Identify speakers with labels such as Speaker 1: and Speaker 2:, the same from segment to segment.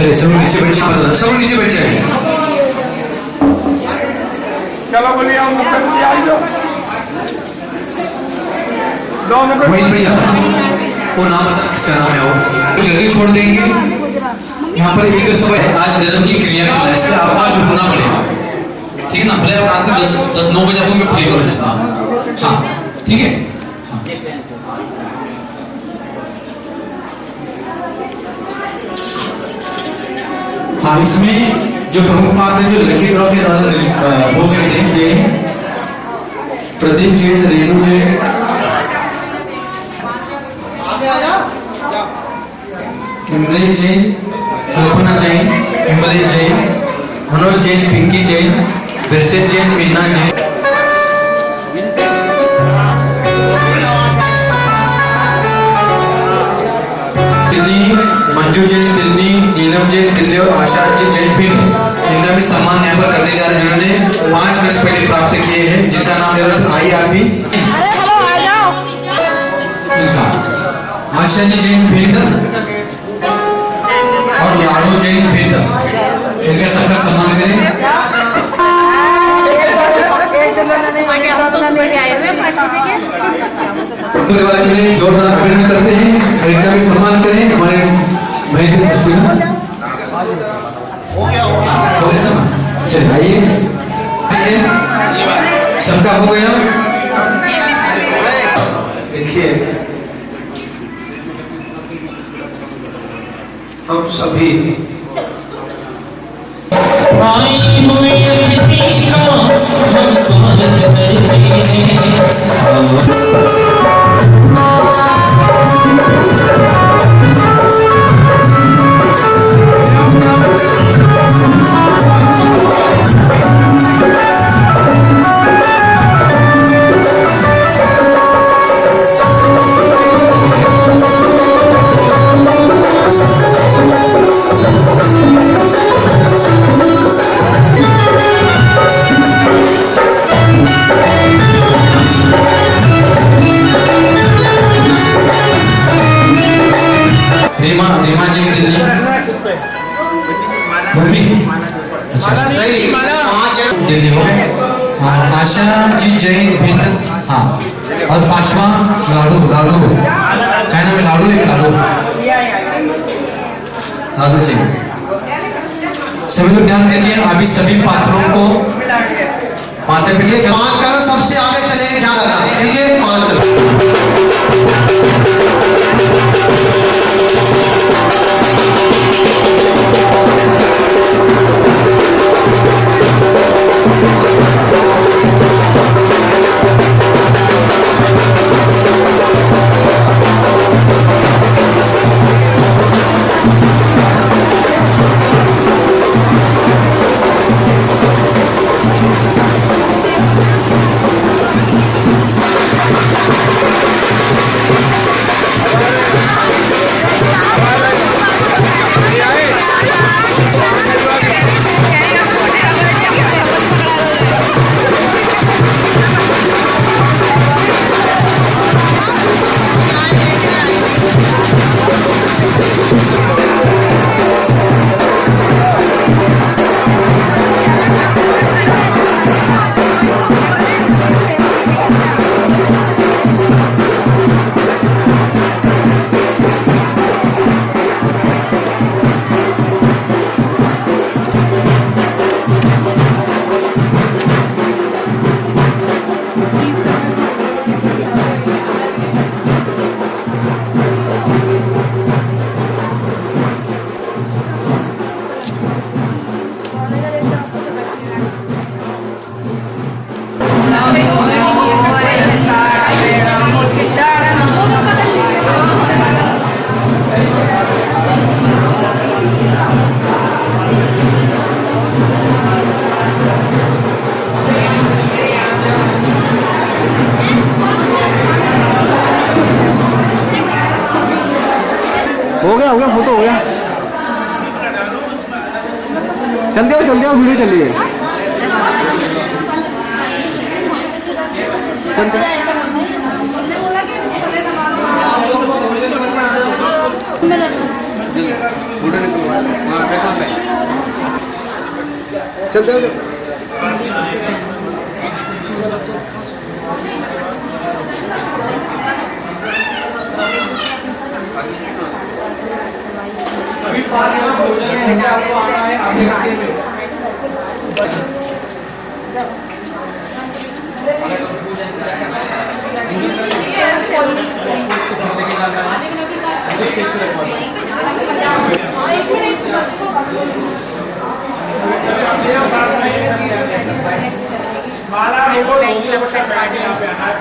Speaker 1: चलिए सब लोग नीचे बैठ जाए, सब लोग नीचे बैठ जाए।
Speaker 2: चलो बोलिए हम मुख्यमंत्री आइए
Speaker 1: वहीं भैया वो नाम किसका नाम है वो जल्दी छोड़ देंगे। यहाँ पर एक सब है, आज जन्म की क्रिया की वजह से आपको आज उठना पड़ेगा, ठीक है ना। भले रात में 10-9 बजे आपको मैं फ्री कर देता हूँ, हाँ ठीक है। हाँ इसमें जो प्रमुख पात्र जो लकी ड्रॉ के द्वारा हो गए थे ये प्रदीप जैन, रेणु जैन, इमलेश जैन, कल्पना जैन, इमलेश जैन, मनोज जैन, पिंकी जैन, दर्शन जैन, मीना जैन। मंजू जैन दिल्ली, नीलम जैन दिल्ली और आशा जी जैन पिंड, इनका भी सम्मान यहाँ पर करने जा रहे हैं जिन्होंने 5 वर्ष पहले प्राप्त किए हैं, जिनका नाम है IRB। आशा जी जैन पिंड और लाडू जैन पिंड, इनका सबका सम्मान करें। पूरे वाले के लिए जोरदार अभिनंदन करते हैं और इनका भी सम्मान करें। हमारे भाई हो गया चलिए आइए सबका हो गया। देखिए हम सभी आशा जी जैन भिन्न, हाँ और 5वां लाडू, लाडू क्या नाम है, लाडू है, लाडू लाडू चाहिए। सभी लोग ध्यान रखिए, अभी सभी पात्रों को पात्र पे 5 का सबसे आगे चले, ध्यान रखना ठीक है। 5
Speaker 3: हो गया फोटो हो गया। जल्दी आओ वीडियो चल रही है। फोटो निकलवा चलते हो
Speaker 1: अभी पास है ना भोजन आपको आना है आगे रखिए
Speaker 2: माला लोगों यहाँ पे आना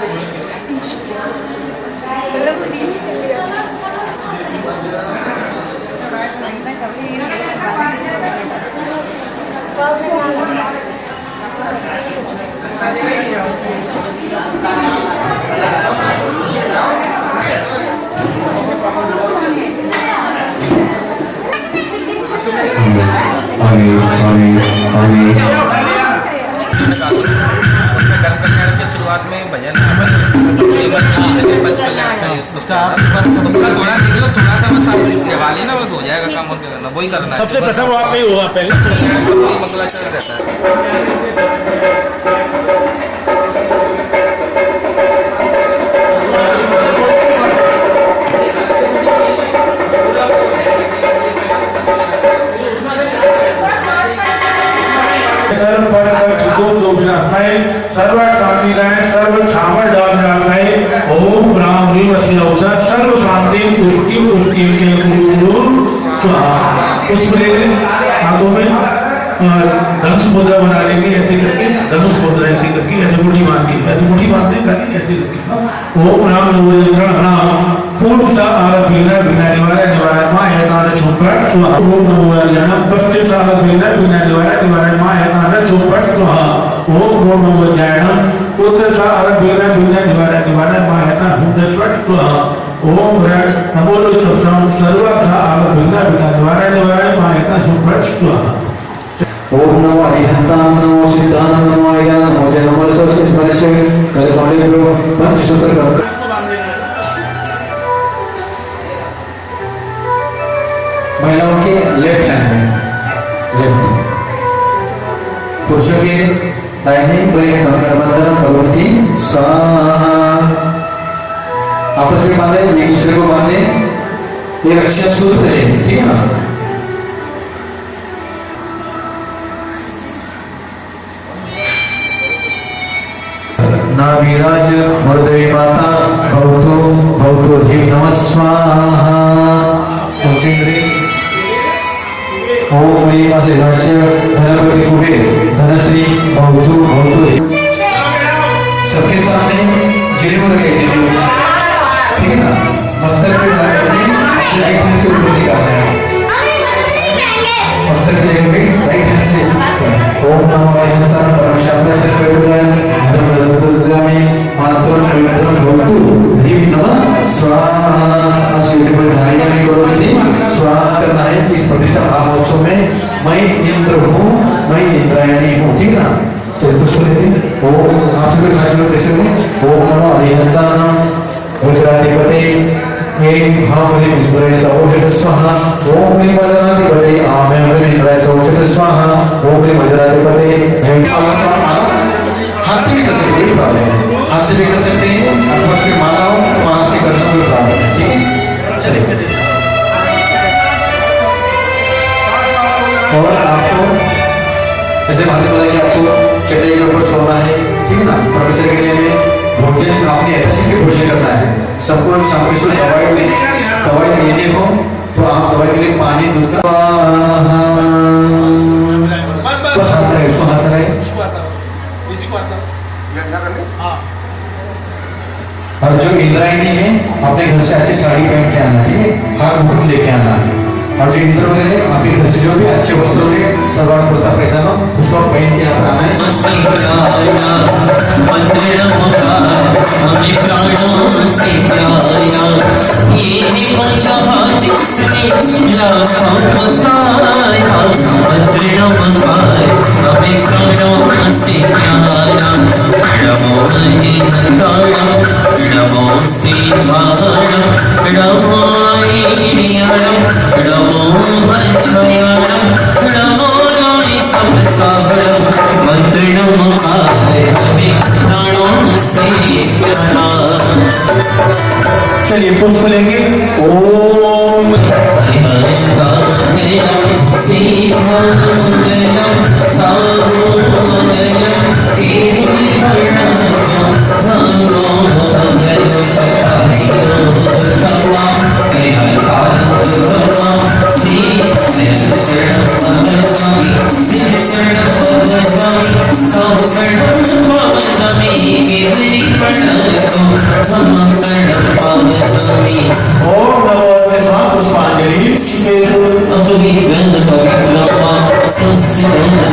Speaker 4: शुरुआत में भजन उसका थोड़ा देख लो, थोड़ा सा बस आप दिवाली ना बस हो जाएगा काम, और क्या करना, वही करना है।
Speaker 2: सबसे प्रथम आप में ही होगा पहले
Speaker 4: वही मंगलाचरण रहता है।
Speaker 2: सर्व शांति लाए सर्व छावर डाल लाए ओम राम ह्रीम अवसर सर्व शांति पुष्टि पुष्टि के गुरु स्वाहा। उस हाथों में धनुष मुद्रा बना लेंगे, ऐसे करके धनुष मुद्रा ऐसे करके ऐसे मुट्ठी बांध के ऐसे मुट्ठी बांधते करके ऐसे करके ओम राम नमो पूर्व सा आग बिना बिना निवारण निवारण मां एकान चौपट स्वाहा। ओम नमो नारायण पश्चिम सा आग बिना बिना निवारण निवारण मां एकान चौपट स्वाहा। ओम नमो नारायण उत्तर सा आग बिना बिना निवारण निवारण मां एकान चौपट स्वाहा। ओम नमो सत्संग सर्व सा आग बिना बिना निवारण निवारण मां एकान चौपट स्वाहा।
Speaker 1: ओम नमो अरिहंताम नमो सिद्धांत नमो आर्या नमो जय नमो सरस्वती स्मरस्य करे पाले ब्रो पंचसूत्र का महिलाओं के लेफ्ट हैंड में, लेफ्ट पुरुषों के दाहिने बड़े कंकड़ बंधन भगवती स्वाहा। आपस में बांधे, एक दूसरे को बांधे, ये रक्षा सूत्र है, ठीक है ना। नाभिराज हृदय माता भवतो भवतो हि नमः स्वाहा। ओम ऐसे रहस्य धनपति कुबेर धनश्री भवतो भवतो। सबके सामने जिले लगे, जिले ठीक है ना। मस्तक पे राइट हैंड से ऊपर निकालना है, मस्तक पे लेंगे राइट हैंड से। ओम नमो अरिहंताम परम शास्त्र से प्रयोजन मात्र भवतु ह्रीं नमः स्वाहा। धारियां में करोति स्वाहा करना है। इस प्रतिष्ठा महोत्सव में मैं इंद्र हूँ, मैं इंद्रायणी हूँ, ठीक है ना। चलिए पुष्प लेते। ओम आप सभी हाथ जोड़ कैसे होंगे। ओम नमो अरिहंताम वज्राधिपते एक हामरे इंद्राय सौषध स्वाहा। ओम ह्रीं वज्राधिपते आमे ह्रीं इंद्राय सौषध स्वाहा। ओम ह्रीं वज्राधिपते हाथ से भी कर सकते हैं, प्रॉब्लम है, हाथ से भी कर सकते हैं। आपको उसकी माला हो तो वहां से करना कोई प्रॉब्लम है, ठीक है। चलिए और आपको जैसे बातें बोला कि आपको चटाई के ऊपर सोना है, ठीक है ना। प्रोफेसर के लिए भोजन आपने ऐसे के भोजन करना है। सबको शाम को दवाई लेने हो तो आप दवाई के लिए पानी दूध का बस हाथ रहे, उसको हाथ रहे। और जो इंद्रायणी है अपने घर से अच्छी साड़ी पहन के आना, ठीक है, हार मुकुट लेके आना है। और जो इंद्र वगैरह आपके घर से जो भी अच्छे वस्त्र होंगे सलवार कुर्ता पैजामा उसको पहन के यहाँ आना है।
Speaker 5: नमो
Speaker 2: चलिए पुष्प लेंगे। ओम ओम नमो विष्णु पुष्पांजलि।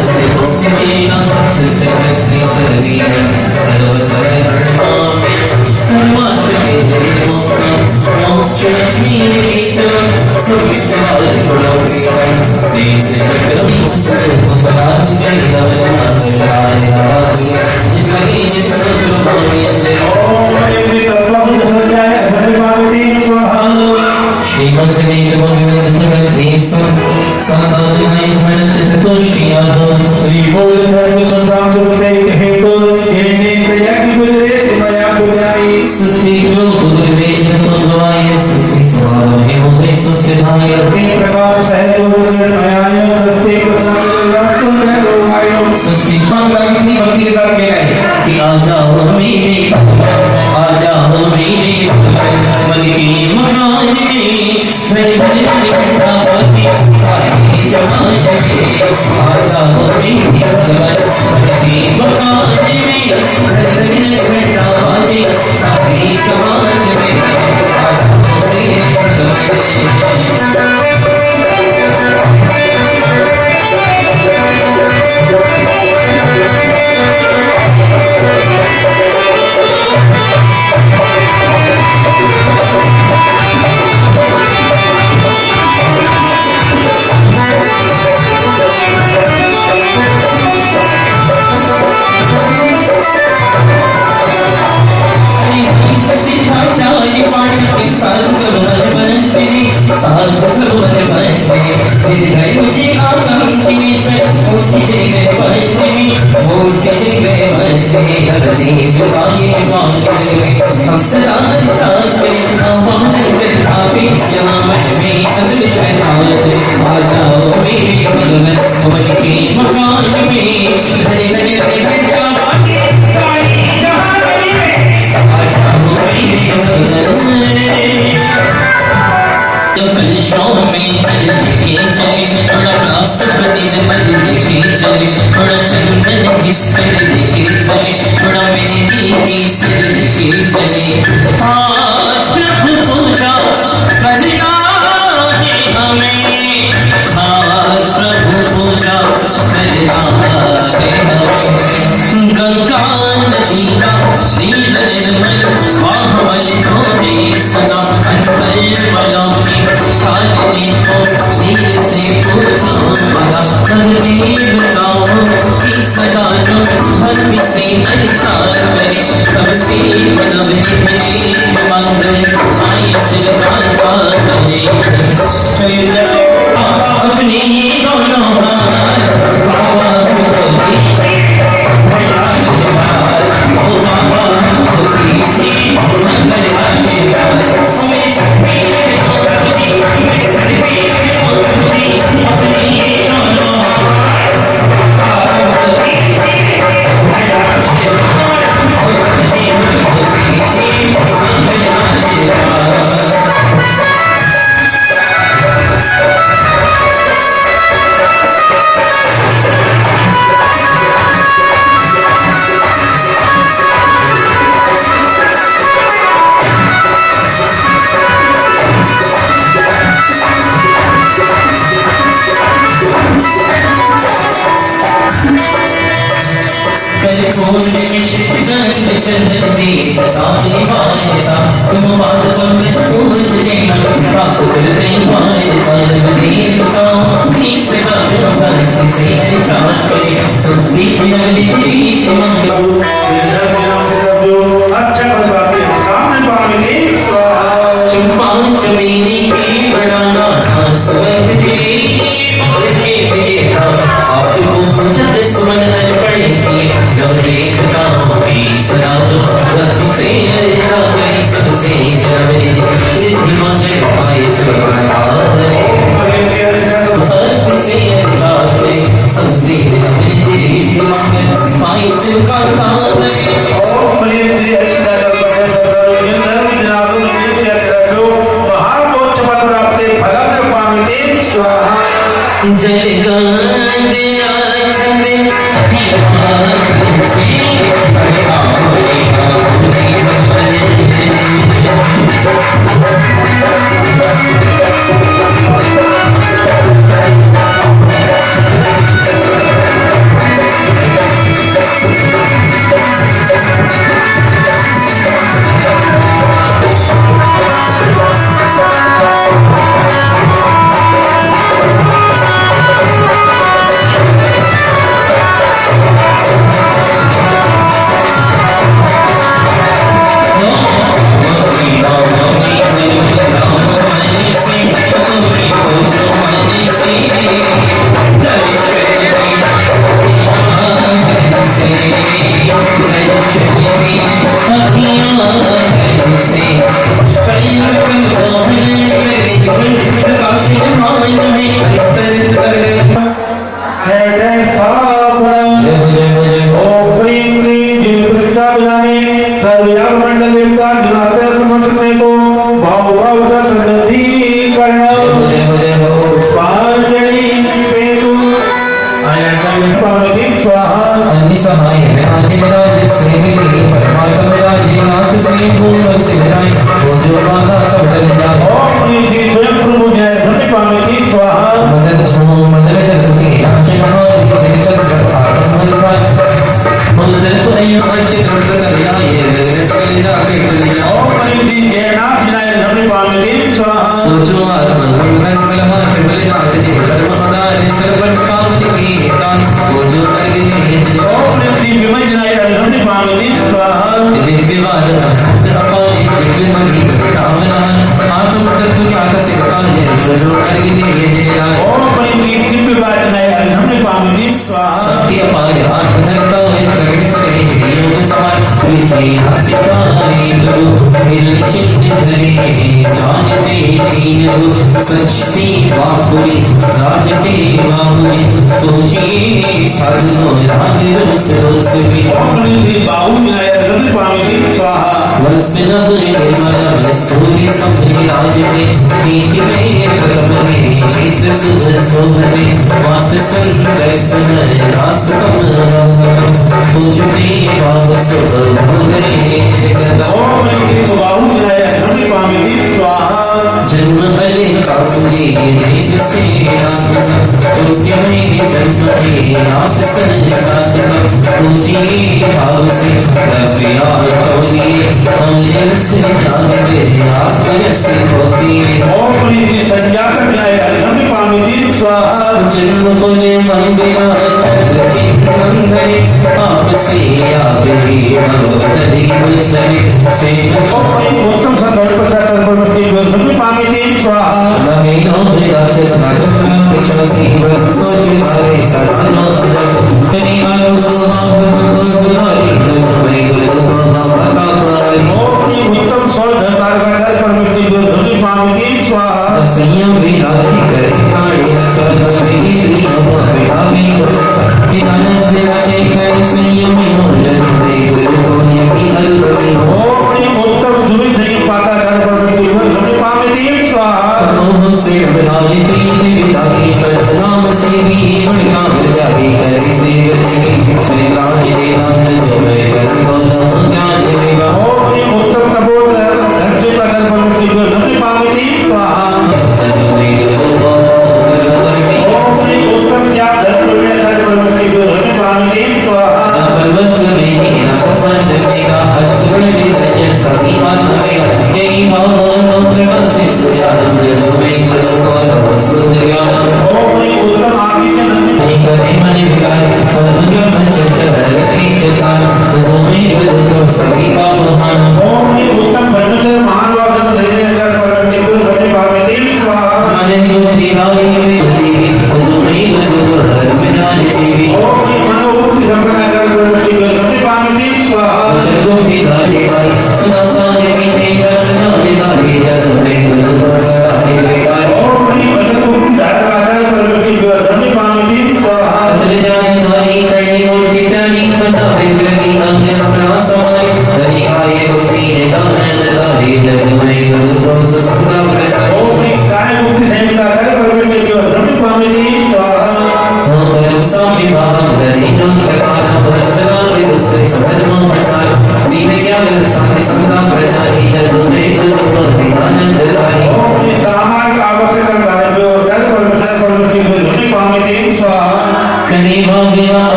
Speaker 5: Aku
Speaker 2: Oh,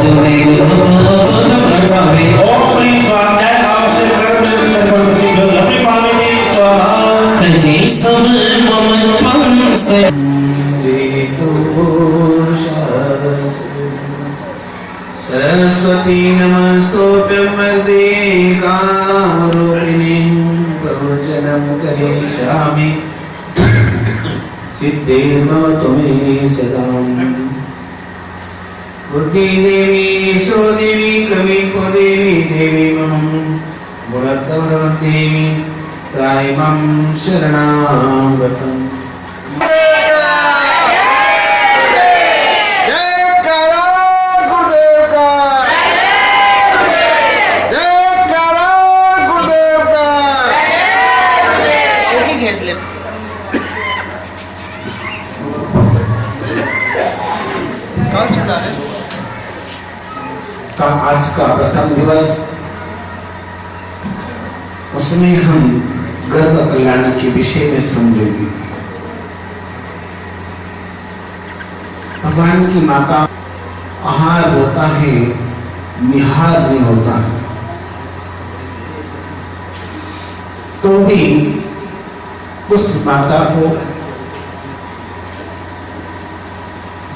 Speaker 2: ओम श्री स्वाध्याय भाव से कर्म सर्वप्रति जो लंबी पावे में स्वाहा सरस्वती नमस्तोभ्यं वरदे कामरूपिणीं प्रवचनं करिष्यामि सिद्धिर्भवतु मे सदा बुद्धि देवी यशो देवी कवि को देवी देवी मम गुणगौर देवी त्रायमं शरणागतम् का आज का प्रथम दिवस, उसमें हम गर्भ कल्याण के विषय में समझेंगे। भगवान की माता आहार होता है, निहार नहीं होता है, तो भी उस माता को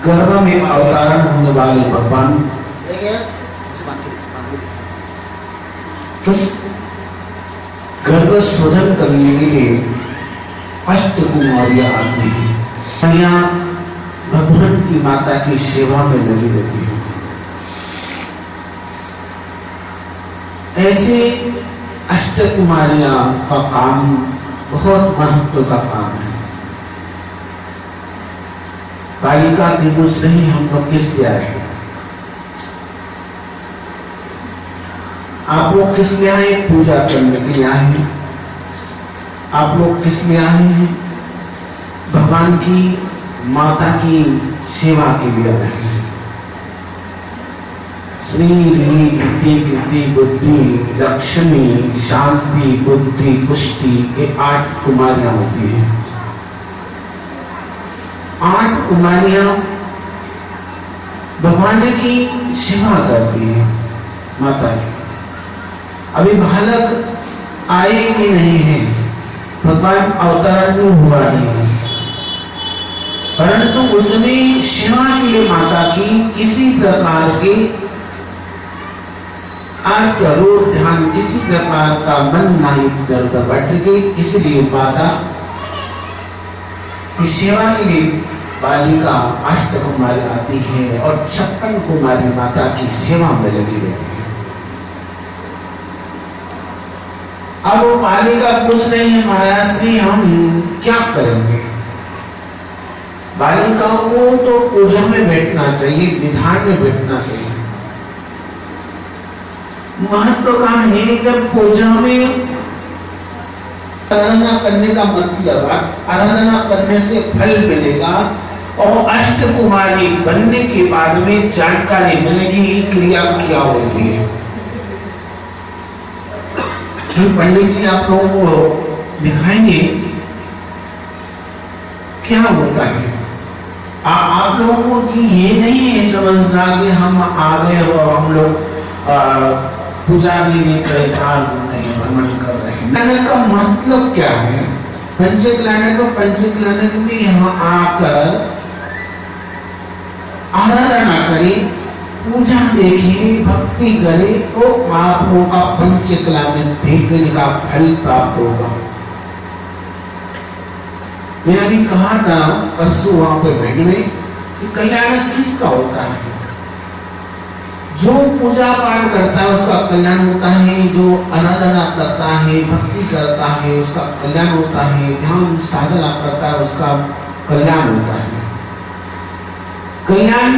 Speaker 2: गर्भ में अवतारण होने वाले भगवान उस गर्भ शोधन करने के लिए अष्ट कुमारियां आती हैं। भगवान की माता की सेवा में लगी रहती है। ऐसे अष्ट कुमारियां का काम बहुत महत्व का काम है। बालिका दिवस नहीं, हम लोग किस लिए आए हैं? आप लोग किस लिए आए? पूजा करने के लिए आए हैं। आप लोग किस लिए आए हैं? भगवान की माता की सेवा के लिए आए हैं। श्री ऋणी कीर्ति कीर्ति बुद्धि लक्ष्मी शांति बुद्धि पुष्टि, ये 8 कुमारियां होती हैं। 8 कुमारियां भगवान की सेवा करती है माता की। अभी बालक आए ही नहीं है, भगवान अवतरण हुआ नहीं है, परंतु उसने सेवा के लिए माता की किसी प्रकार के अर्थ रूप ध्यान, किसी प्रकार का मन नहीं दर्द बढ़ गई, इसलिए माता की सेवा के लिए बालिका अष्ट कुमारी आती है और 56 कुमारी माता की सेवा में लगी रहती है। अब वो बालिका पूछ रही है, महाराज श्री हम क्या करेंगे? बालिकाओं को तो पूजा में बैठना चाहिए, विधान में बैठना चाहिए। महत्व कहाँ है? जब पूजा में आराधना करने का मतलब, आराधना करने से फल मिलेगा और अष्ट कुमारी बनने के बाद में जानकारी मिलेगी क्रिया क्या होती है। पंडित जी आप लोगों को दिखाएंगे क्या होता है। आप लोगों को ये नहीं है समझना कि हम आ गए और हम लोग पूजा भी नहीं कर रहे, भ्रमण कर रहे हैं। लाने का मतलब क्या है? पंचक लाने को यहाँ आकर आराधना करें, पूजा देखिए, भक्ति करे तो आप लोगों का पंचकला में देखने का फल प्राप्त होगा। मैंने अभी कहा था परसों वहां पे बैठने कि कल्याण किसका होता है? जो पूजा पाठ करता है उसका कल्याण होता है, जो आराधना करता है, भक्ति करता है उसका कल्याण होता है, ध्यान साधना करता है उसका कल्याण होता है। कल्याण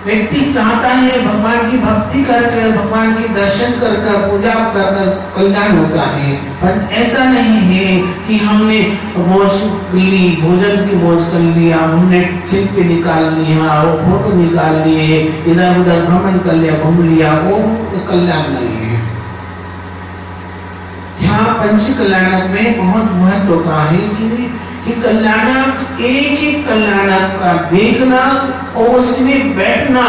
Speaker 2: व्यक्ति चाहता है भगवान की भक्ति करकर, भगवान के दर्शन कर पूजा कर कल्याण होता है। पर ऐसा नहीं है कि हमने मौज ली, भोजन की मौज कर लिया, हमने शिल्प निकाल लिया, वो फोटो निकाल लिए, इधर उधर भ्रमण कर लिया, घूम लिया, वो कल्याण नहीं है। यहाँ पंच कल्याणक में बहुत महत्व का है कि कल्याणक एक ही कल्याणक का देखना और उसमें बैठना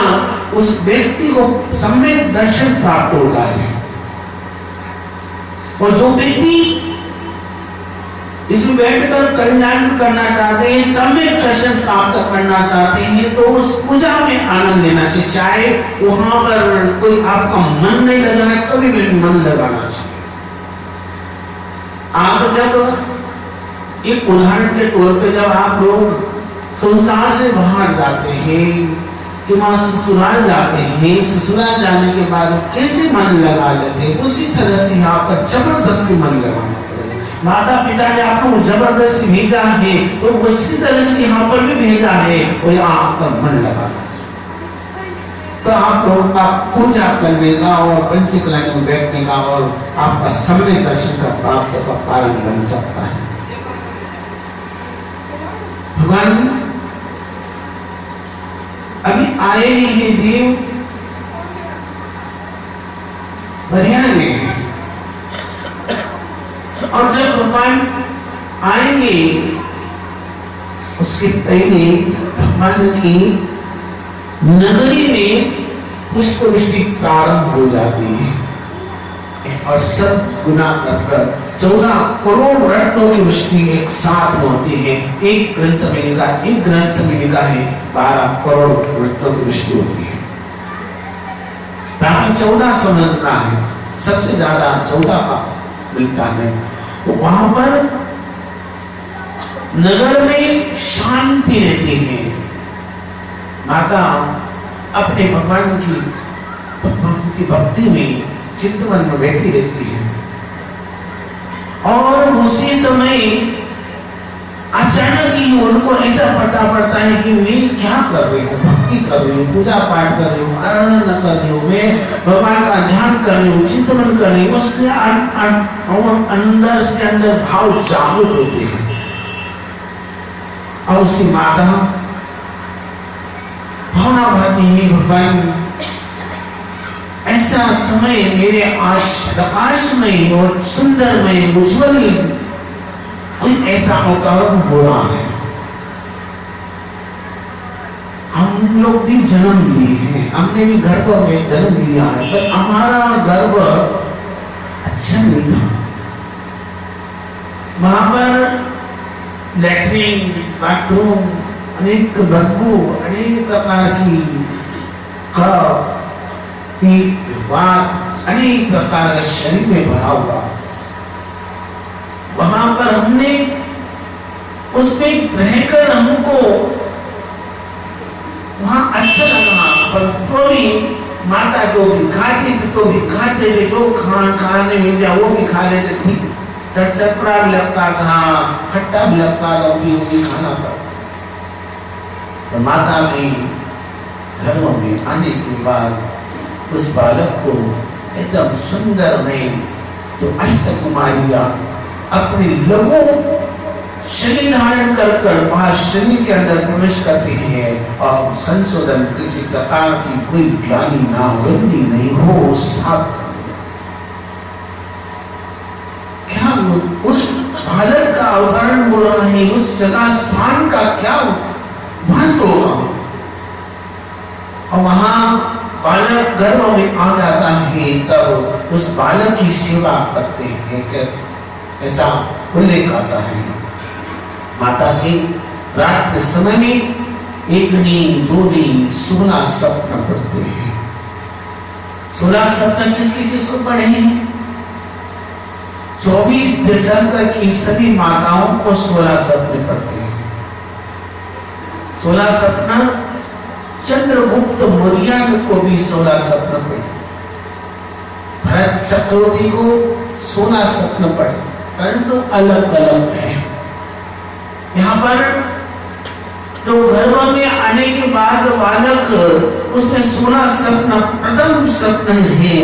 Speaker 2: उस व्यक्ति को सम्यक दर्शन प्राप्त होता है। और जो व्यक्ति इसमें बैठकर कल्याण करना चाहते हैं, सम्यक दर्शन प्राप्त करना चाहते हैं, तो उस पूजा में आनंद लेना चाहिए। चाहे वहां पर कोई आपका मन नहीं लगा है, कभी भी मन लगाना चाहिए। आप जब एक उदाहरण के तौर पे जब आप लोग संसार से बाहर जाते हैं कि वहां ससुराल जाते हैं, ससुराल जाने के बाद कैसे मन लगा लेते हैं, उसी तरह से यहाँ पर जबरदस्ती मन लगाना पड़ेगा। माता पिता ने आपको जबरदस्ती भेजा है, तो उसी तरह से यहाँ पर भी भेजा है, और यहाँ आपका मन लगाना। तो आप लोग का पूजा करने का और पंचकला में बैठने का और आपका समय दर्शन का प्राप्त का कारण बन सकता है। भगवान अभी आए नहीं है, देव बढ़िया में है, और जब भगवान आएंगे उसके पहले भगवान की नगरी में पुष्प वृष्टि प्रारंभ हो जाती है, और सब गुना कर 14 करोड़ रत्नों की वृष्टि एक साथ होती है। एक ग्रंथ में लिखा है 12 करोड़ रत्नों की वृष्टि होती है। 14 समझना है, सबसे ज्यादा 14 का मिलता है। तो वहां पर नगर में शांति रहती है। माता अपने भगवान की भक्ति में चिंतन में बैठी रहती है, और उसी समय अचानक ही उनको ऐसा पता पड़ता है कि मैं क्या कर रही हूँ, भक्ति कर रही हूँ, पूजा पाठ कर रही हूँ, आराधना कर रही हूँ, मैं भगवान का ध्यान कर रही हूँ, चिंतन कर रही हूँ। उसके अंदर से अंदर भाव जागृत होते हैं, और उसी माता भावना भाती है, भगवान ऐसा समय मेरे प्रकाशमय और सुंदरमय उज्ज्वल कोई ऐसा अवतरण हो रहा है। हम लोग भी जन्म लिए हैं, हमने भी गर्भ में जन्म लिया है, पर हमारा गर्भ अच्छा नहीं था। वहां पर लैट्रिन, बाथरूम, अनेक बदबू, अनेक प्रकार की कफ, अनेक प्रकार के शरीर में भरा हुआ। वहां पर हमने उसमें रहकर हमको वहां अच्छा लगा, पर तो भी माता जो भी खाती थी तो भी खाते थे, जो खाने मिल जाए वो भी खा लेते। ठीक चटपटा भी लगता था, खट्टा भी लगता था, वो भी खाना था। तो माता के धर्म में आने के बाद उस बालक को एकदम सुंदर में जो अष्टकुमारियां अपने लघु शरीर धारण कर वहां शरीर के अंदर प्रवेश करती है, और संशोधन किसी प्रकार की कोई ग्लानि ना हो, गंदी नहीं हो, साफ। क्या उस बालक का अवतरण हो रहा है, उस जगह स्थान का क्या महत्व होगा। और वहां बालक गर्भ में आ जाता है, तब उस बालक की सेवा करते हैं, ऐसा उल्लेख आता है। माता के रात के समय में एक नींद, 2 नींद, 16 सपना पढ़ते हैं। 16 सपना किसको पढ़े हैं? 24 दिसंबर की सभी माताओं को 16 सपने पढ़ते हैं। 16 सपना चंद्रगुप्त मौर्य को भी 16 सपना पढ़े, भरत चक्रवर्ती को 16 सपना पढ़े, परंतु अलग अलग है। यहाँ पर तो गर्भ में आने के बाद बालक उसमें 16 सपना, प्रथम सपना है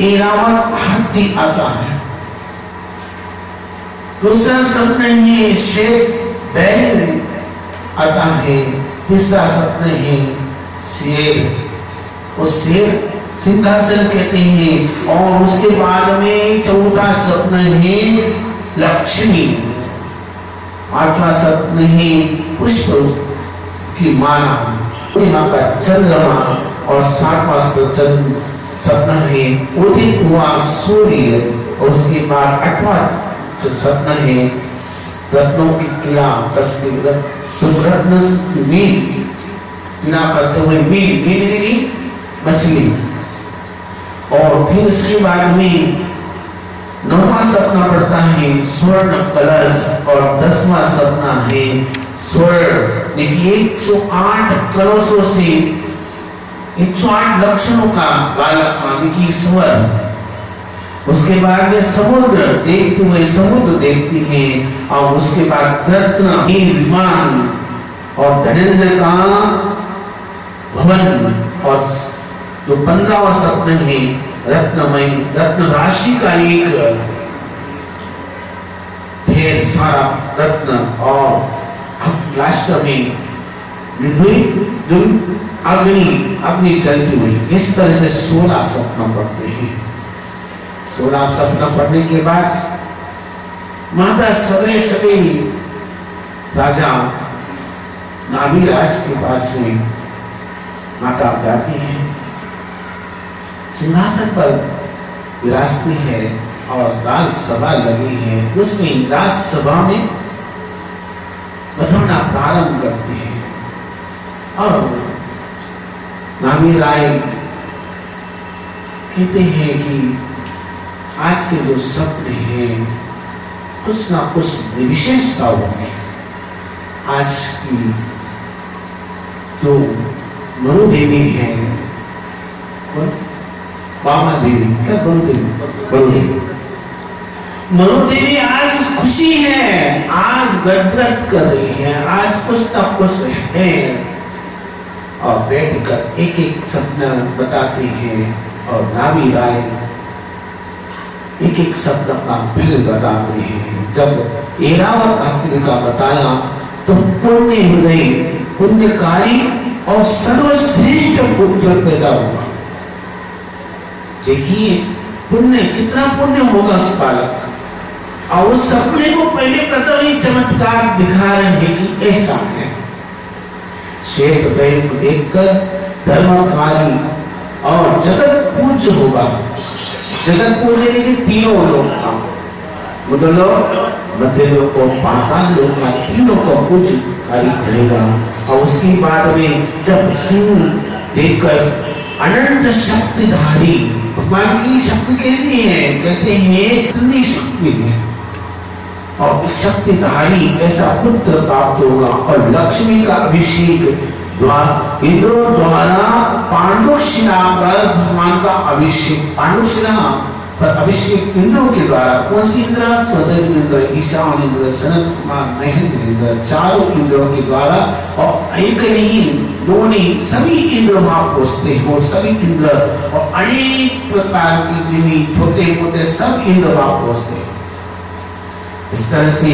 Speaker 2: ऐरावत हाथी आता है, दूसरा सपना है श्वेत बैल आता है, तीसरा सपना है शेर, वो शेर सिंहासन कहते हैं, और उसके बाद में चौथा सपना है लक्ष्मी, पांचवा सपना है पुष्प की माला, का चंद्रमा, और 7वां सपना है उदित हुआ सूर्य, और उसके बाद 8वां सपना है रत्नों की क्रीड़ा रत्न मील क्रीड़ा करते हुए मील मछली। और फिर उसके बाद में 9वां सपना पड़ता है स्वर्ण कलश, और 10वां सपना है स्वर्ण। देखिए 108 कलशों से 108 लक्षणों का बालक का देखिए स्वर्ण। उसके बाद में समुद्र देखते हुए समुद्र देखती है, और उसके बाद रत्न विमान और धनेन्द्र का भवन, और जो 15वां सपना है रत्नमय रत्न राशि का एक ढेर सारा रत्न, और लास्ट में अग्नि चलती हुई। इस तरह से 16 सपना पढ़ते हैं। 16 सपना पढ़ने के बाद माता सवेरे राजा नाभिराज के पास में माता जाती है, सिंहासन पर विराजती है, और राजसभा लगी है। उसमें राजसभा में बतौना प्रारंभ करते हैं, और नाभिराज कहते हैं कि आज के जो सपने हैं कुछ ना कुछ विशेषता होगी। आज की जो मरु देवी है, बाबा देवी, क्या मरु देवी आज खुशी है, आज गदगद कर रही है, आज कुछ ना कुछ है। और बैठकर एक एक सपना बताते हैं, और नाभिराज एक एक शब्द का फल बताते हैं। जब एरावत आखिर का बताया तो पुण्य हृदय पुण्यकारी और सर्वश्रेष्ठ पुत्र पैदा हुआ। देखिए पुण्य कितना पुण्य होगा उस बालक का, और उस सपने को पहले प्रथम ही चमत्कार दिखा रहे हैं कि ऐसा है। श्वेत बैल को देखकर धर्मकारी और जगत पूज्य होगा। जगत पूज्य लेकिन तीनों लोग का लोग मध्य लोग को पाताल लोग का तीनों को पूज्य रहेगा। और उसके बाद में जब सिंह देखकर अनंत शक्तिधारी भगवान की शक्ति कैसी है, कहते हैं इतनी शक्ति है, और शक्तिधारी ऐसा पुत्र प्राप्त होगा। और लक्ष्मी का अभिषेक इंद्र द्वारा पांडुशिला पर भगवान का अभिषेक, पांडुशिला पर अभिषेक इंद्रों के द्वारा। कौन सी इंद्र? स्वदेव इंद्र, ईशान इंद्र, सनत कुमार, महेंद्र इंद्र, चारों इंद्रों के द्वारा। और एक नहीं दो नहीं, सभी इंद्र वहां पहुंचते हैं, और सभी इंद्र और अनेक प्रकार की जिन्हीं छोटे मोटे सब इंद्र वहां पहुंचते हैं। इस तरह से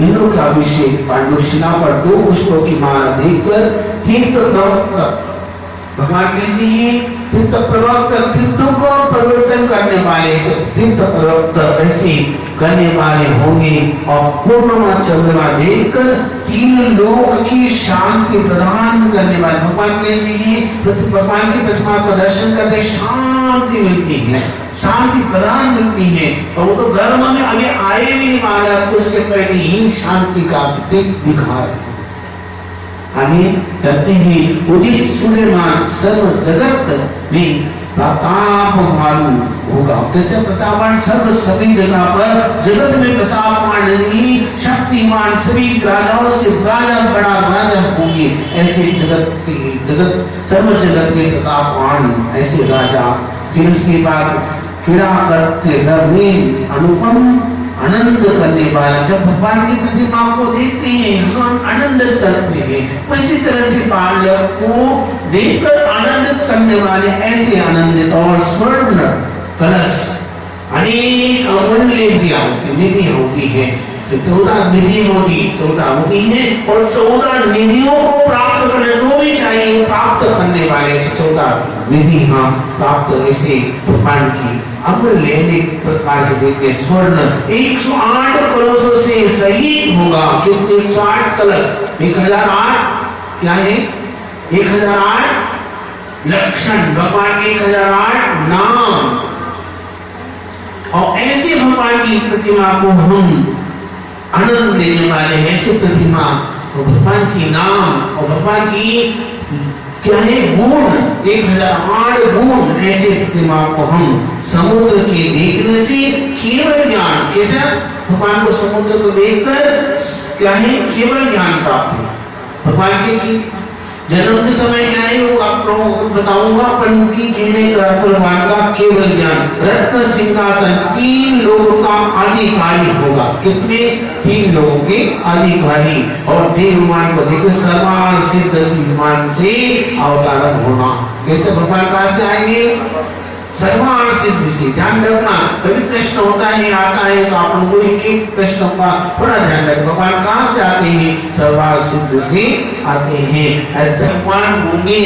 Speaker 2: इंद्रों का अभिषेक पांडुशिला पर 2 पुष्पों की माला देकर तीर्थ प्रवर्तक भगवान कैसे ही तीर्थ प्रवर्तक, तीर्थों को परिवर्तन करने वाले से तीर्थ प्रवर्तक ऐसे करने वाले होंगे। और पूर्णिमा चंद्रमा देखकर 3 लोक की शांति प्रदान करने वाले भगवान कैसे ही भगवान की प्रतिमा का दर्शन करते शांति मिलती है, शांति प्रदान मिलती है। और वो तो गर्भ में अभी आए भी नहीं महाराज, उसके पहले ही शांति का दिखा रहे। आगे चलते हैं। उदित सूर्यमान सर्व जगत में प्रतापवान होगा। कैसे प्रतापवान? सर्व सभी जगह पर जगत में प्रतापवान नहीं, शक्तिमान सभी राजाओं से राजा बड़ा राजा होंगे। ऐसे जगत सर्व जगत के प्रतापवान ऐसे राजा। फिर उसके बाद क्रीड़ा करते रहे अनुपम आनंद करने वाला। जब भगवान की प्रतिमा को देखते हैं हम आनंदित करते हैं, उसी तरह से बालक को देखकर आनंदित करने वाले ऐसे आनंदित। और स्वर्ण कलश अनेक अमूल्य निधि होती है, 14 निधि होती 14 होती है, और 14 निधियों को प्राप्त करने जो भी चाहिए प्राप्त करने वाले 14 निधि हाँ प्राप्त ऐसे भगवान की अमूल्य अनेक प्रकार के देखते। स्वर्ण 108 कलशों से सहित होगा, क्योंकि 108 कलश 1008 क्या है? 1008 लक्षण, भगवान के 1008 नाम, और ऐसे भगवान की प्रतिमा को हम आनंद देने वाले ऐसे प्रतिमा और भगवान की नाम और भगवान की क्या है गुण, 1008 गुण, ऐसे प्रतिमा को हम समुद्र के देखने से केवल ज्ञान, कैसा भगवान को समुद्र को देखकर क्या है केवल ज्ञान प्राप्त है। भगवान के जन्म के समय क्या है वो आप लोगों को बताऊंगा, पर उनकी कहने का भगवान का केवल ज्ञान, रत्न सिंहासन 3 लोगों का अधिकारी होगा। कितने? 3 लोगों के अधिकारी, और देवमान को देखो सर्वान सिद्ध सिद्धांत से अवतारण होना। कैसे भगवान कहां से आएंगे? सर्वान सिद्ध से। ध्यान रखना, कभी प्रश्न होता है आता है तो आप लोगों को एक प्रश्न का थोड़ा ध्यान रखें। भगवान कहां से आते हैं? सर्वान सिद्ध से आते हैं। ऐसे भगवान होंगे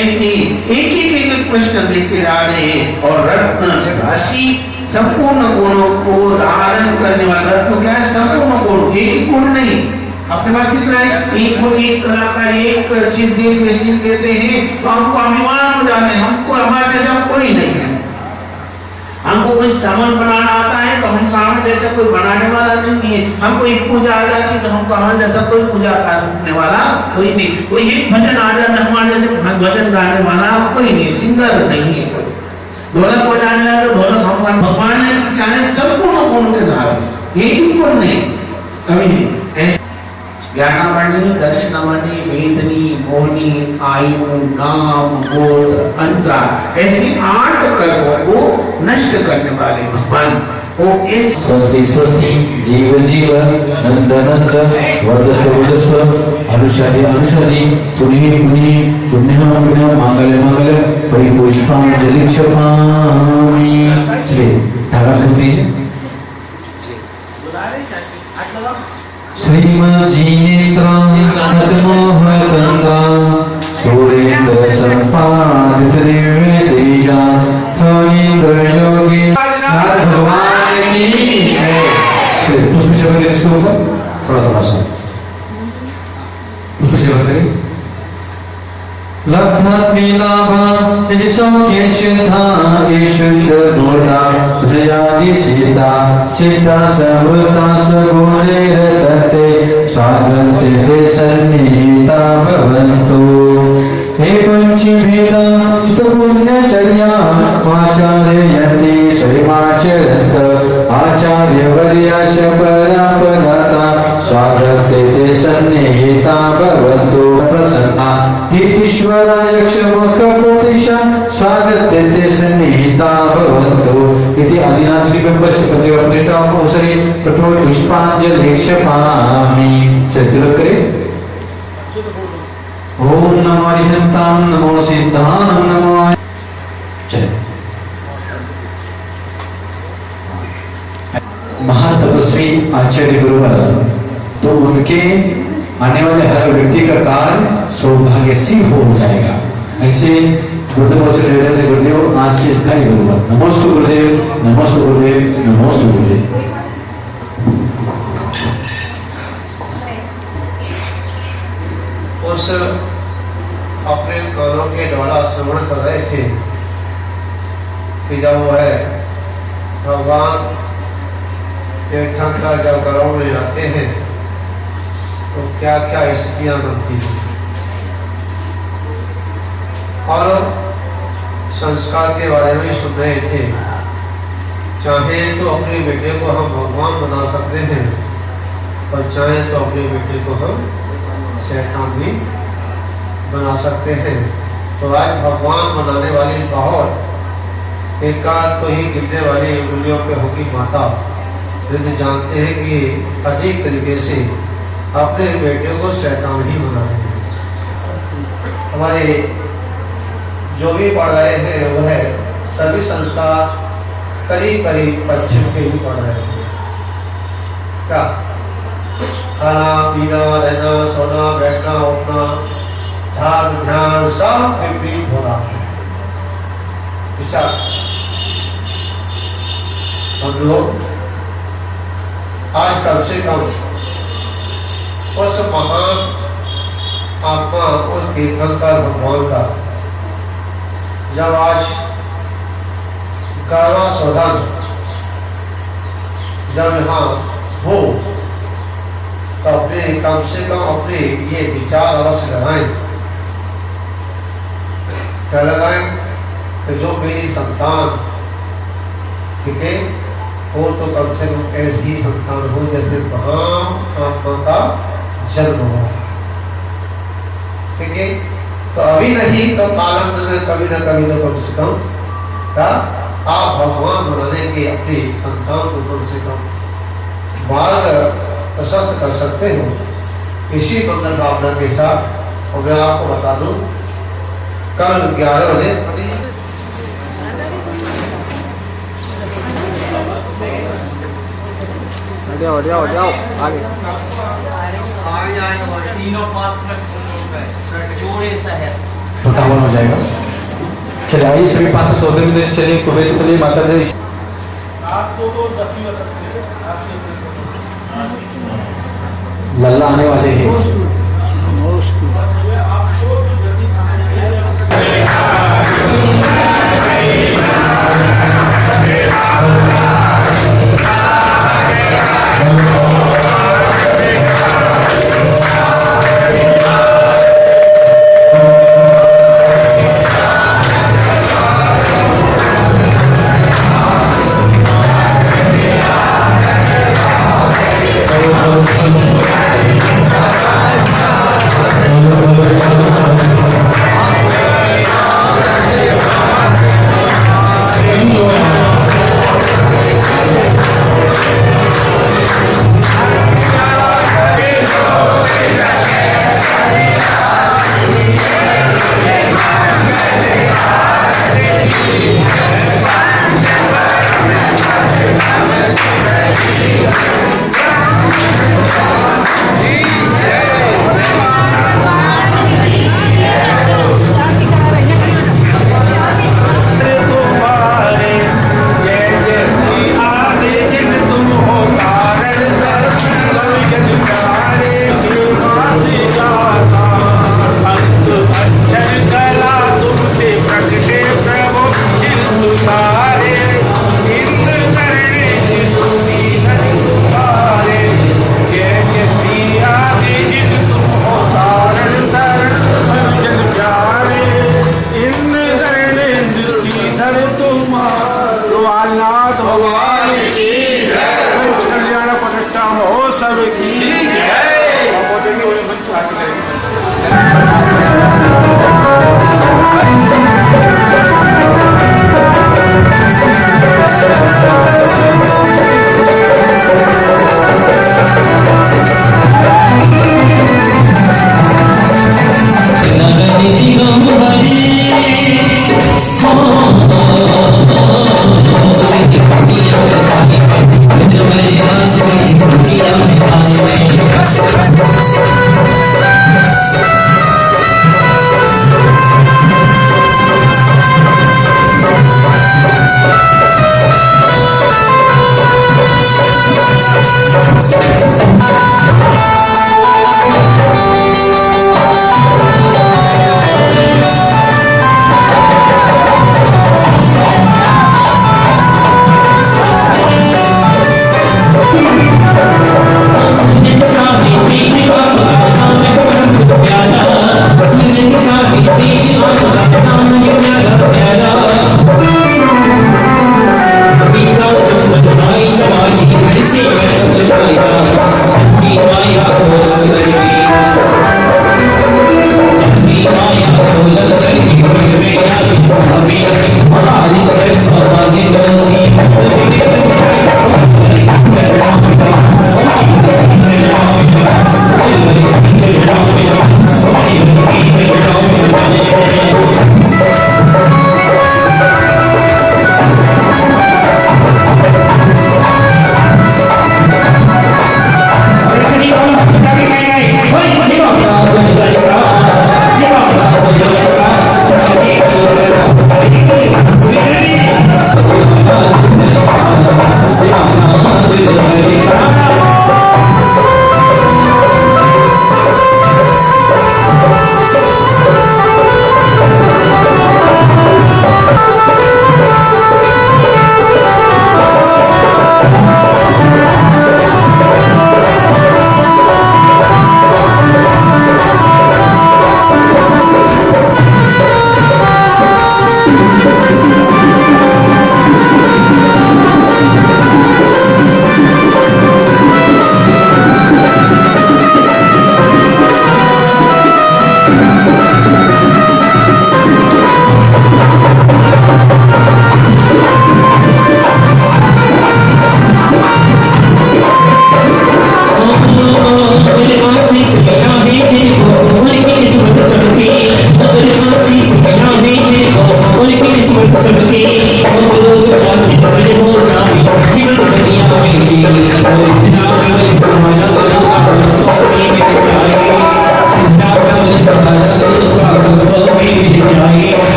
Speaker 2: ऐसे एक प्रश्न देते आ रहे हैं, और रत्न राशि संपूर्ण गुणों को धारण करने वाला रत्न क्या है? संपूर्ण गुण, एक गुण नहीं। अपने पास कितना है? एक गुण, एक कलाकार, एक चीज देते हैं तो हमको अभिमान हो जाते हैं, हमको हमारे जैसा कोई नहीं है। हमको कोई सामान बनाना आता है तो हम सामान जैसा कोई बनाने वाला नहीं है। हमको एक पूजा आ जाती तो हमको हमारे जैसा कोई पूजा करने वाला कोई नहीं। कोई एक भजन आ जाता हमारे जैसे भजन गाने वाला कोई नहीं, सिंगर नहीं है कोई। ढोलक बजाने लगे तो ढोलक हम भगवान ने क्या है? संपूर्ण गुण के धारण, एक ही गुण नहीं, कभी नहीं। ज्ञानामणि, दर्शनामणि, वेदनी, मोहनी, आयु, नाम, गोत्र, अंतरा, ऐसे 8 कर्मों को नष्ट करने वाले भगवान को इस
Speaker 1: स्वस्ति स्वस्ति जीव जीव नंद नंद वर्धस्व वर्धस्व अनुषादि अनुषादि पुण्य पुण्य पुण्य पुण्य मंगल मंगल परिपुष्पांजलि क्षपामि। धागा खोल दीजिए। श्रीमज्जीनेत्रं नतमोहकं सुरेन्द्र सम्पादित दिव्य तेजा फणीन्द्र योगी नाथ भगवान की जय। चलिए पुष्प सेवा करें इसके ऊपर थोड़ा सा पुष्प सेवा करें। लब्धात्मीलाभा निज सौख्य सिद्धा ईश्वरित बोधा सुजयादि सीता सीता समृता सगुणे तते स्वागते ते सन्निहिता भवन्तु। हे पंचभेदा चित पुण्यचर्या आचार्यन्ति स्वयमाचरन्त आचार्यवर्यस्य परापराता स्वागते ते सन्निहिता भवन्तु। प्रसन्ना ईश्वरा यक्षमुखप्रतिशा स्वागते ते सन्निहिता भवन्तु। इति आदिनाथजी बिंबस्य प्रतिष्ठापसरे कठोर पुष्पांजलि क्षपामि। तिलक करें। ओम नमो अरिहंतां नमो सिद्धां नमो। चलिए महातपस्वी आचार्य गुरुवर, तो उनके आने वाले हर व्यक्ति का कार्य सौभाग्यसी हो जाएगा। ऐसे गुरुदेव आज की सिखाई गुरुवर। नमोस्तु गुरुदेव, नमोस्तु गुरुदेव, नमोस्तु गुरुदेव।
Speaker 5: उस अपने कानों के द्वारा श्रवण कर रहे थे कि जब वो है भगवान तीर्थंकर जब घरों में आते हैं तो क्या क्या स्थितियां बनती हैं, और संस्कार के बारे में सुन रहे थे। चाहे तो अपने बेटे को हम भगवान बना सकते हैं, और चाहे तो अपने बेटे को हम शैतान भी बना सकते हैं। तो आज भगवान बनाने वाली बहुत एकाध को ही गिरने वाली उंगलियों पे होगी माता, यदि जानते हैं कि अधिक तरीके से अपने बेटे को शैतान ही बना रहे हैं। हमारे जो भी पढ़ रहे हैं वह है सभी संस्कार करीब करीब पश्चिम के ही पढ़ रहे हैं। क्या खाना पीना रहना सोना बैठना उठना ध्यान ध्यान सब विपरीत हो रहा है। विचार हम लोग आज कम से कम उस महान आत्मा उस तीर्थंकर भगवान का जब आज करवा सौधन जब यहाँ हो तो अपने कम से कम अपने ये विचार अवश्य लगाएं। क्या लगाएं कि जो मेरी संतान ठीक है वो तो कम से कम ऐसी संतान हो जैसे महान आत्मा का जन्म हो। ठीक है, तो अभी नहीं तो कालांतर में कभी ना कभी तो कम से कम क्या आप भगवान बनाने के अपनी संतान को कम से कम मार्ग प्रशस्त कर सकते हो। इसी मंगल भावना के साथ और मैं आपको बता दूं कल 11 बजे
Speaker 3: हट जाओ आगे।
Speaker 1: छोटा हवन हो जाएगा। चलिए आइए सभी पात्र सौदे में चलिए कुबेर चलिए माता दे लल्ला आने वाले हैं।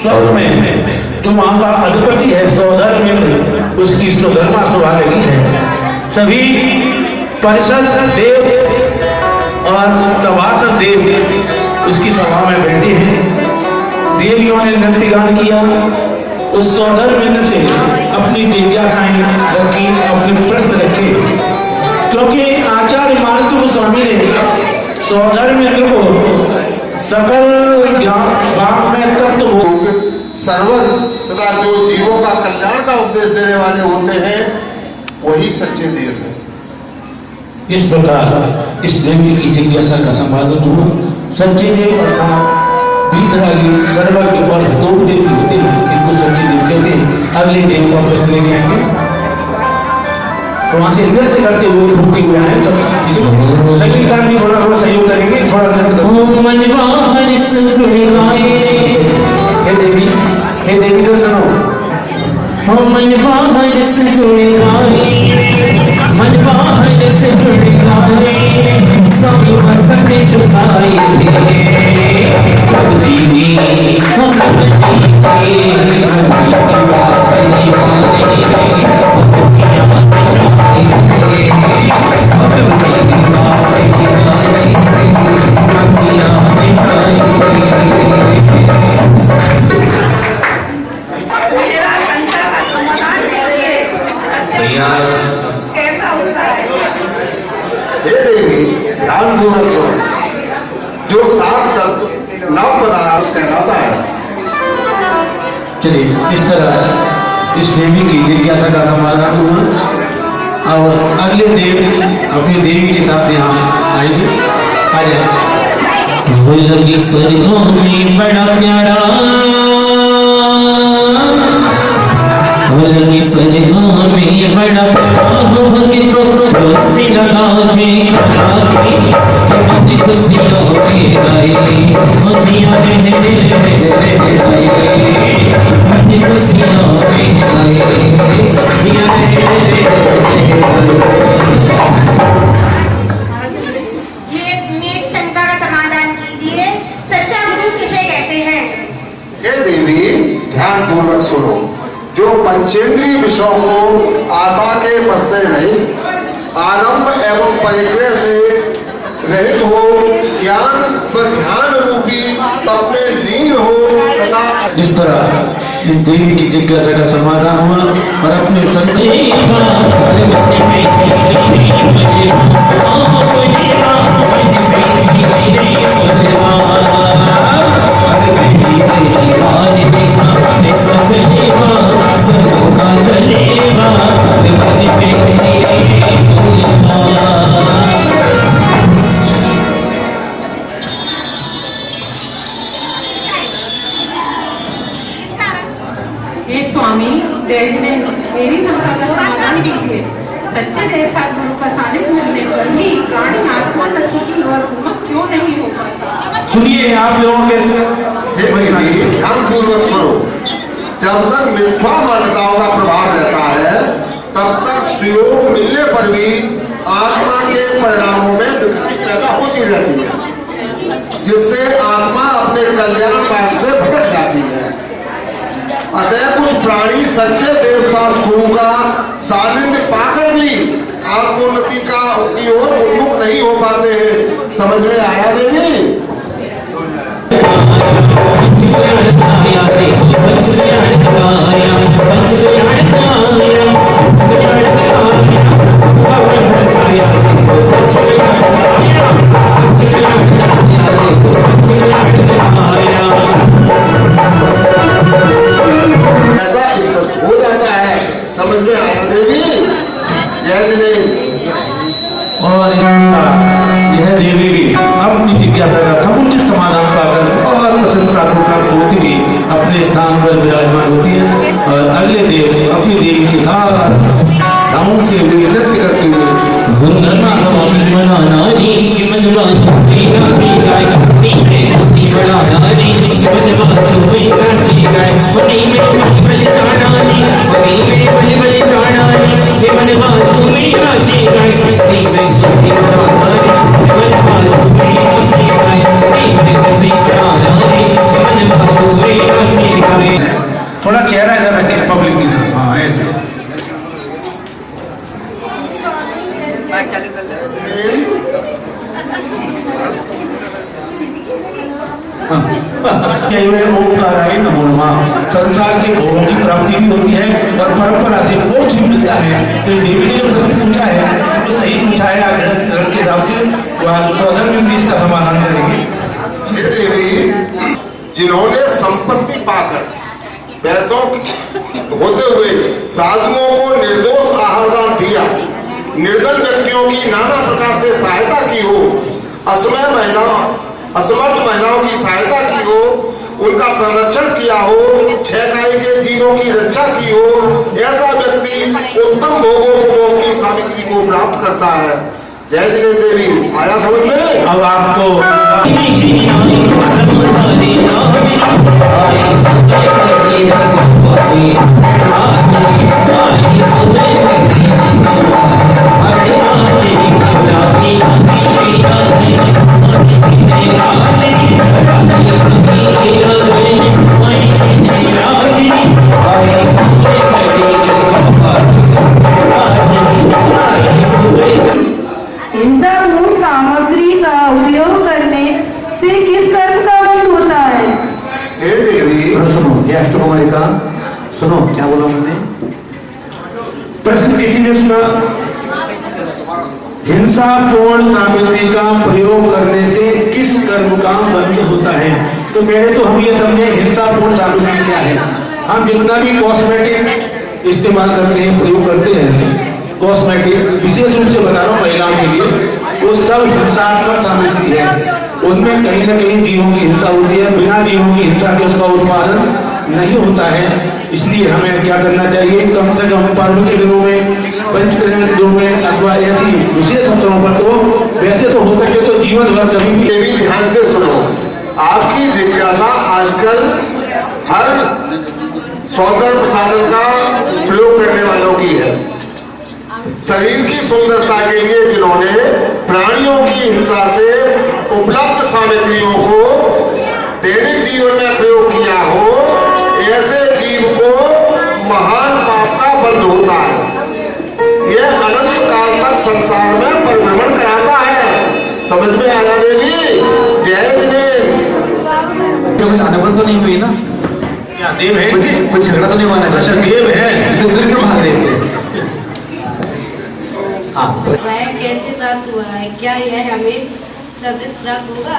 Speaker 2: स्वर्ग में जो वहां का अधिपति है सौधर्म में उसकी सुधर्मा सभा लगी है। सभी परिषद देव और सभासद देव उसकी सभा में बैठे हैं। देवियों ने नृत्य गान किया। उस सौधर्म से अपनी जिज्ञासाएं रखी, अपने प्रश्न रखे, क्योंकि आचार्य मारुति स्वामी ने सौधर्म को सकल ज्ञान में तत्व
Speaker 6: सर्वज्ञ तथा जो जीवों का कल्याण का उपदेश देने वाले होते हैं वही सच्चे देव हैं।
Speaker 2: इस प्रकार इस देवी की जिज्ञासा का संपादन हुआ। सच्चे देव अर्थात बीतरागी सर्वज्ञ और हितोपदेशी होते हैं, इनको सच्चे देव कहते हैं। अगले देव का प्रश्न लेके आएंगे, तो वहां से नृत्य करते हुए घूमते हुए आए सब संगीतकार भी थोड़ा थोड़ा सहयोग करेंगे। थोड़ा हे देवी तो सुनो,
Speaker 6: ध्यानपूर्वक सुनो। जो 7 तत्व नव पदार्थ कहलाता है।
Speaker 2: चलिए इस तरह इस देवी की जिज्ञासा का समाधान हुआ और अगले देव अपनी देवी के साथ यहाँ आएंगे। आ जाए।
Speaker 1: लगी स्वर्गों में बड़ा प्यारा, लगी स्वर्गों में बड़ा प्यारा से लगा
Speaker 6: ध्यानपूर्वक सुनो। जो पंचेंद्रीय विषयों को आशा के बस से नहीं, आरंभ एवं परिग्रह से रहित हो, ज्ञान व ध्यान रूपी तप में लीन हो तथा
Speaker 2: इस तरह इस देवी की जिज्ञासा का समाधान हुआ और अपने
Speaker 7: हे स्वामी, मेरी शंका का समाधान कीजिए। सच्चे देव सद्गुरु का सानिध्य मिलने पर भी प्राणी आत्मा तत्व की ओर उन्मुख क्यों नहीं हो पाता?
Speaker 2: सुनिए आप लोगों के
Speaker 6: ध्यानपूर्वक सुनो। जब तक मिथ्या मान्यताओं का प्रभाव रहता है, तब तक सुयोग मिलने पर भी आत्मा के परिणामों में विकृति पैदा होती रहती है, जिससे आत्मा अपने कल्याण मार्ग से भटक जाती है। अतः कुछ प्राणी सच्चे देव शास्त्रों का सानिध्य पाकर भी आत्मोन्नति की ओर उन्मुख नहीं हो पाते हैं। समझ में आया देवी? ऐसा स्पष्ट हो जाता है। समझ में आया देवी? जय
Speaker 2: और यह देवी भी अपनी जिज्ञासा का समुचित समाधान पाकर और प्रसन्नता को प्राप्त होती हुई अपने स्थान पर विराजमान होती है और अगले देव अपनी देवी के साथ साउंड से हुए नृत्य करते हुए थोड़ा चेहरा इधर रखें पब्लिक की तरफ। हाँ ऐसे नमो नमः। संसार के भोगों की प्राप्ति भी होती है और परंपरा से मोक्ष भी मिलता है। तो देवी ने जो प्रश्न पूछा है वो सही पूछा है। आप के हिसाब से स्वधर्म भी इसका समाधान करेंगे।
Speaker 6: देवी जिन्होंने संपत्ति पाकर पैसों होते हुए साधुओं को निर्दोष आहार दान दिया, निर्धन व्यक्तियों की नाना प्रकार से सहायता की हो, असमर्थ महिलाओं की सहायता की हो, उनका संरक्षण किया हो, 6 गाय के जीवों की रक्षा की हो, ऐसा व्यक्ति उत्तम भोगों की सामग्री को प्राप्त करता है। जय जय देवी। आया समझ में?
Speaker 2: अब आपको
Speaker 8: इन सब मूल सामग्री का उपयोग करने से किस कर्म का बंध होता है?
Speaker 6: हे देवी,
Speaker 2: सुनो अष्टकुमारी का सुनो क्या बोला उन्होंने। प्रश्न किसी ने सुना? हिंसापूर्ण सामग्री का प्रयोग करने से किस कर्म का बंध होता है? तो पहले तो हम ये समझे हिंसापूर्ण सामग्री क्या है। हम जितना भी कॉस्मेटिक इस्तेमाल करते हैं, प्रयोग करते हैं, कॉस्मेटिक विशेष रूप से बता रहा हूँ महिलाओं के लिए, वो सब हिंसात्मक सामग्री है। उनमें कहीं ना कहीं जीवों की हिंसा होती है। बिना जीवों की हिंसा के उसका उत्पादन नहीं होता है। इसलिए हमें क्या करना चाहिए, कम से कम पर्व के दिनों में, पंचकर्म के दिनों में, अथवा ऐसी विशेष अवसरों पर, तो वैसे तो हो सके तो जीवन भर कभी भी।
Speaker 6: ये भी ध्यान से सुनो, आपकी जिज्ञासा आजकल हर सौंदर्य प्रसाधन का प्रयोग करने वालों की है। शरीर की सुंदरता के लिए जिन्होंने प्राणियों की हिंसा से उपलब्ध सामग्रियों को दैनिक जीवन में प्रयोग किया हो, ऐसे जीव को महान पाप का बंध होता है। यह अनंत काल तक संसार में परिभ्रमण कराता है। समझ में आया देवी? जय जिनेन्द्र।
Speaker 1: कुछ अनबन तो नहीं हुई ना?
Speaker 2: क्या देव है?
Speaker 1: कुछ झगड़ा तो नहीं माना?
Speaker 2: अच्छा देव है,
Speaker 1: तो उधर क्यों भाग रहे थे? हाँ,
Speaker 9: वह कैसे प्राप्त हुआ है? क्या यह हमें सब प्राप्त होगा?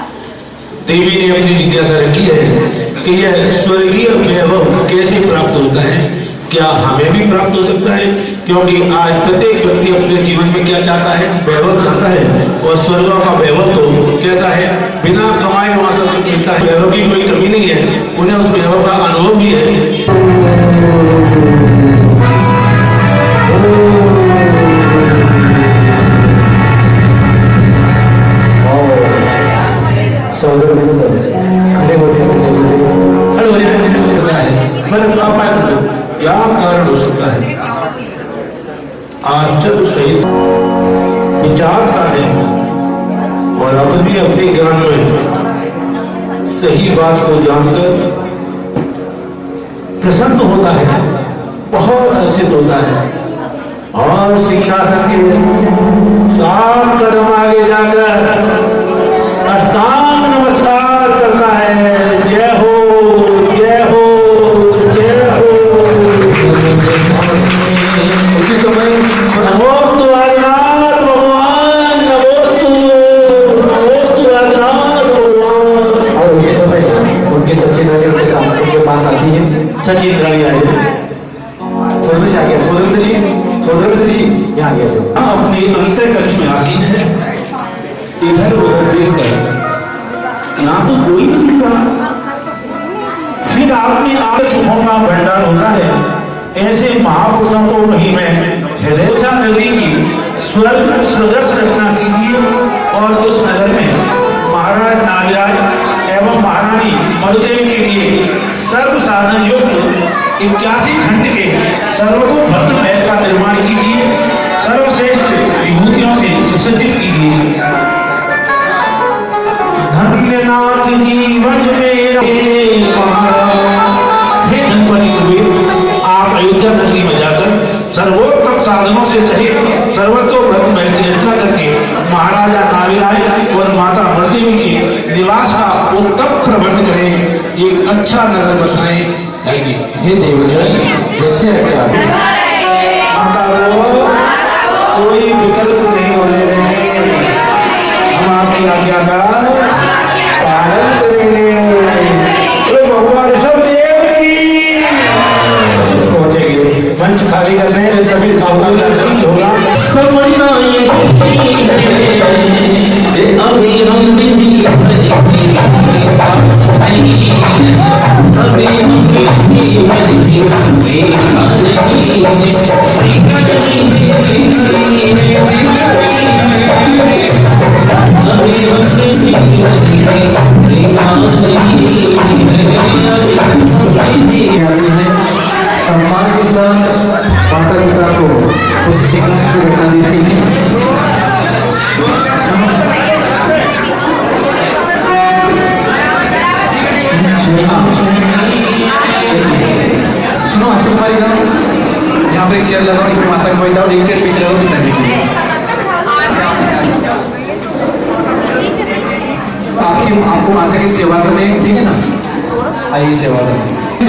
Speaker 2: देवी ने अपनी जिज्ञासा रखी है कि यह स्वर्गीय वैभव कैसे प्राप्त होता है, क्या हमें भी प्राप्त हो सकता है? क्योंकि आज प्रत्येक व्यक्ति अपने जीवन में क्या चाहता है? वैभव चाहता है, और स्वर्गों का वैभव तो कहता है बिना कमाए वहां सब मिलता है। वैभव की कोई कमी नहीं है, उन्हें उस वैभव का अनुभव भी है। क्या कारण हो सकता है? आश्चर्य सहित विचारता है और अपने अपने ज्ञान में सही बात को जानकर प्रसन्न होता है, बहुत हर्षित होता है, और सिंहासन के 7 कदम आगे जाकर अष्टांग नमस्कार करता है। जय हो, जय हो, जय हो। उसी समय नमोस्तु आदिनाथ भगवान, नमोस्तु आदिनाथ भगवान।
Speaker 1: और उसी समय उनके सचिन रानी उनके सामने उनके पास आती है।
Speaker 2: सचिन रानी आई है,
Speaker 1: सोदर जी आ गया, सोदर जी यहाँ गया।
Speaker 2: अपने अंतर कक्ष में आती है, इधर उधर देखकर यहाँ तो कोई नहीं दिख रहा। फिर आपने आगे शुभों का भंडार होता है। ऐसे महापुरुषों को वहीं में हृदय नगरी की स्वर्गस्थ रचना कीजिए, और उस नगर में महाराज नागराज एवं महारानी मरुदेवी के लिए सर्व साधन युक्त 81 खंड के सर्वतोभक्त महल का निर्माण कीजिए। सर्वश्रेष्ठ विभूतियों से सुसज्जित कीजिए। धन्यनाथ जीवन मेरा। हे धनपति हुए, आप अयोध्या नगरी में जाकर सर्वोत्तम साधनों से सहित सर्वतोभक्त महल की रचना करके महाराजा नागराज और माता मरुदेवी के निवास का उत्तम प्रबंध करें, एक अच्छा नगर बसाएं।
Speaker 1: हे देवकी, जैसे
Speaker 2: कोई विकल्प नहीं होने देंगे, हम आपकी आज्ञा का पालन करेंगे। भगवान सब देव की पहुंचेंगे। मंच खाली करने हैं, सभी खाओगा दर्शन होगा।
Speaker 4: समझना ये अभी हम बिजी
Speaker 1: सम्मान के साथ माता पिता को उस शिक्षा को बता देते हैं। सुनो, आज तुम्हारी गाँव यहाँ पर एक चेयर लगाओ, इसमें माता को बैठाओ, एक चेयर पीछे लगाओ, पिताजी को। आपको माता की सेवा करने, ठीक है ना? आइए सेवा करने।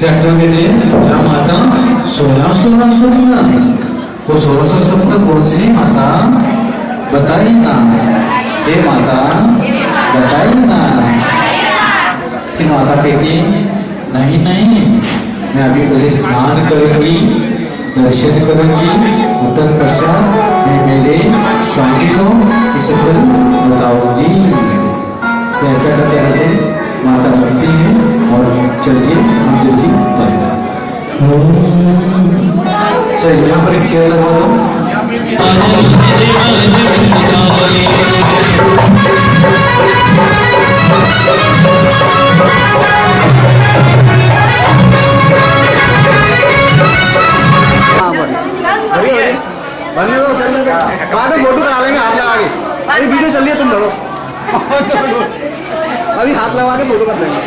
Speaker 1: ट्रैक्टर के लिए क्या माता 16 वो 16 शब्द कौन से माता बताइए ना, हे माता बताइए ना। फिर माता कहती नहीं नहीं, मैं अभी पहले स्नान करूंगी, दर्शन करूंगी, उत्तर पश्चात मैं मेरे स्वामी को इस पर बताऊंगी। तो ऐसा करते रहते माता रोती है और चलती है मंदिर की तरफ। चलिए यहाँ पर एक चेयर लगा दो।
Speaker 3: बाद में फोटो करा लेंगे हाथ लगा के। अरे वीडियो चल रही है, तुम धरो अभी हाथ लगा के फोटो कर लेंगे।